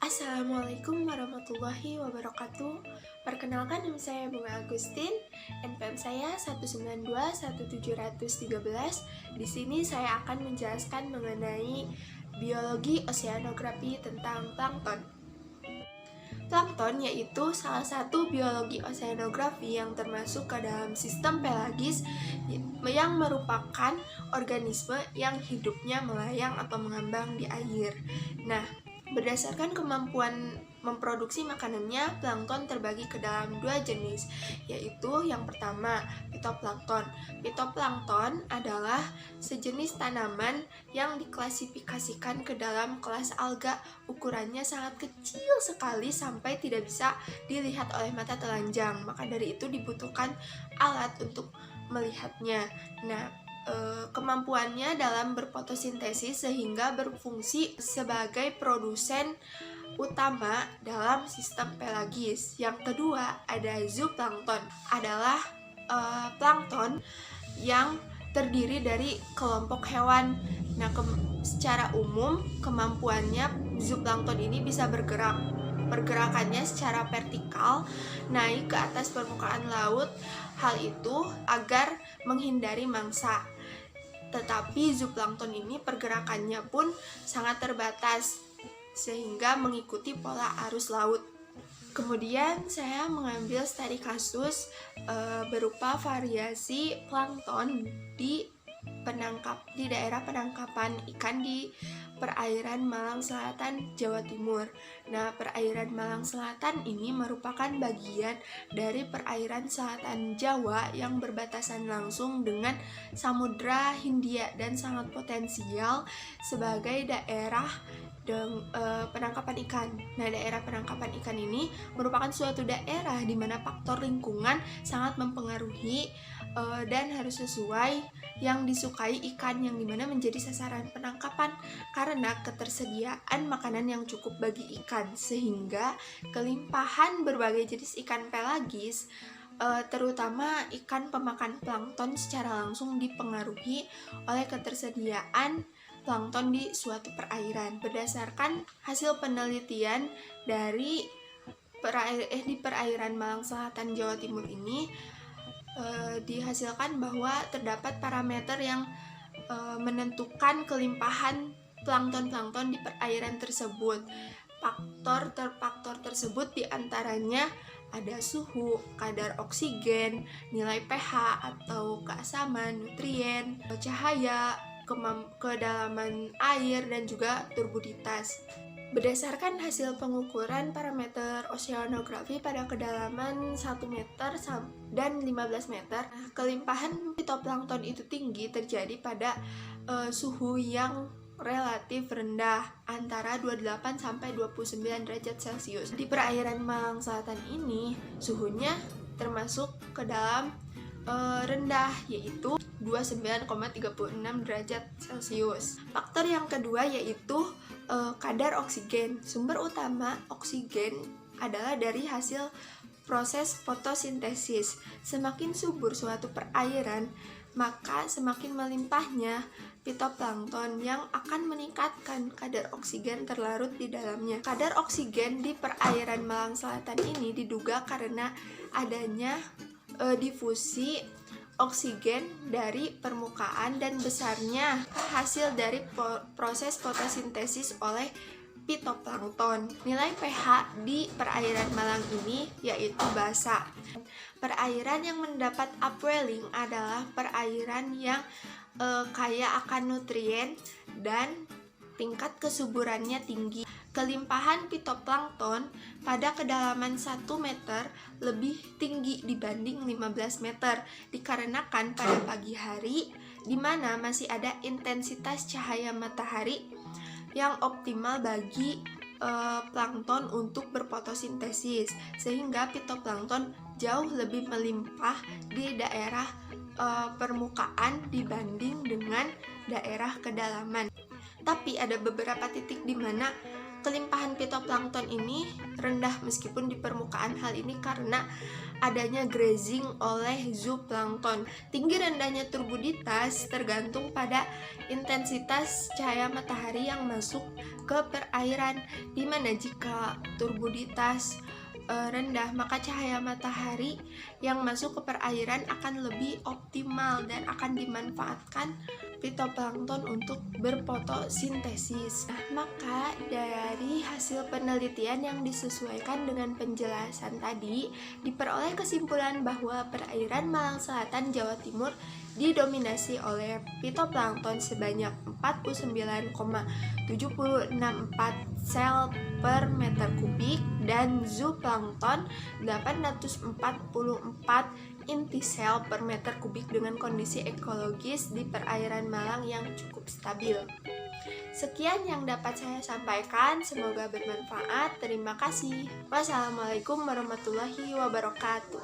Assalamualaikum warahmatullahi wabarakatuh. Perkenalkan, nama saya Bunga Agustin. NPM saya 1921713. Di sini saya akan menjelaskan mengenai biologi oseanografi tentang plankton. Plankton yaitu salah satu biologi oseanografi yang termasuk ke dalam sistem pelagis yang merupakan organisme yang hidupnya melayang atau mengambang di air. Nah, berdasarkan kemampuan memproduksi makanannya, plankton terbagi ke dalam dua jenis, yaitu yang pertama, fitoplankton. Fitoplankton adalah sejenis tanaman yang diklasifikasikan ke dalam kelas alga. Ukurannya sangat kecil sekali sampai tidak bisa dilihat oleh mata telanjang. Maka dari itu dibutuhkan alat untuk melihatnya. Nah, kemampuannya dalam berfotosintesis sehingga berfungsi sebagai produsen utama dalam sistem pelagis. Yang kedua, ada zooplankton, adalah plankton yang terdiri dari kelompok hewan. Nah, secara umum kemampuannya zooplankton ini bisa bergerak. Pergerakannya secara vertikal naik ke atas permukaan laut, hal itu agar menghindari mangsa. Tetapi zooplankton ini pergerakannya pun sangat terbatas sehingga mengikuti pola arus laut. Kemudian saya mengambil studi kasus berupa variasi plankton di daerah penangkapan ikan di perairan Malang Selatan, Jawa Timur. Nah, perairan Malang Selatan ini merupakan bagian dari perairan selatan Jawa yang berbatasan langsung dengan Samudra Hindia dan sangat potensial sebagai daerah penangkapan ikan. Nah, daerah penangkapan ikan ini merupakan suatu daerah di mana faktor lingkungan sangat mempengaruhi dan harus sesuai yang disukai ikan, yang dimana menjadi sasaran penangkapan karena ketersediaan makanan yang cukup bagi ikan, sehingga kelimpahan berbagai jenis ikan pelagis terutama ikan pemakan plankton secara langsung dipengaruhi oleh ketersediaan plankton di suatu perairan. Berdasarkan hasil penelitian dari di perairan Malang Selatan, Jawa Timur ini, dihasilkan bahwa terdapat parameter yang menentukan kelimpahan plankton-plankton di perairan tersebut. Faktor tersebut diantaranya ada suhu, kadar oksigen, nilai pH atau keasaman, nutrien, cahaya, kedalaman air, dan juga turbuditas. Berdasarkan hasil pengukuran parameter oseanografi pada kedalaman 1 meter dan 15 meter, kelimpahan fitoplankton itu tinggi terjadi pada suhu yang relatif rendah antara 28 sampai 29 derajat Celcius. Di perairan Malang Selatan ini suhunya termasuk ke dalam rendah, yaitu 29,36 derajat Celcius. Faktor yang kedua yaitu kadar oksigen. Sumber utama oksigen adalah dari hasil proses fotosintesis. Semakin subur suatu perairan, maka semakin melimpahnya fitoplankton yang akan meningkatkan kadar oksigen terlarut di dalamnya. Kadar oksigen di perairan Malang Selatan ini diduga karena adanya difusi oksigen dari permukaan dan besarnya hasil dari proses fotosintesis oleh fitoplankton. Nilai pH di perairan Malang ini yaitu basa. Perairan yang mendapat upwelling adalah perairan yang kaya akan nutrien dan tingkat kesuburannya tinggi. Kelimpahan fitoplankton pada kedalaman 1 meter lebih tinggi dibanding 15 meter dikarenakan pada pagi hari di mana masih ada intensitas cahaya matahari yang optimal bagi plankton untuk berfotosintesis, sehingga fitoplankton jauh lebih melimpah di daerah permukaan dibanding dengan daerah kedalaman. Tapi ada beberapa titik di mana Kelimpahan fitoplankton ini rendah meskipun di permukaan. Hal ini karena adanya grazing oleh zooplankton. Tinggi rendahnya turbiditas tergantung pada intensitas cahaya matahari yang masuk ke perairan, di mana jika turbiditas rendah, maka cahaya matahari yang masuk ke perairan akan lebih optimal dan akan dimanfaatkan fitoplankton untuk berfotosintesis. Maka dari hasil penelitian yang disesuaikan dengan penjelasan tadi, diperoleh kesimpulan bahwa perairan Malang Selatan, Jawa Timur didominasi oleh fitoplankton sebanyak 49,764 sel per meter kubik dan zooplankton 844 inti sel per meter kubik dengan kondisi ekologis di perairan Malang yang cukup stabil. Sekian yang dapat saya sampaikan, semoga bermanfaat. Terima kasih. Wassalamualaikum warahmatullahi wabarakatuh.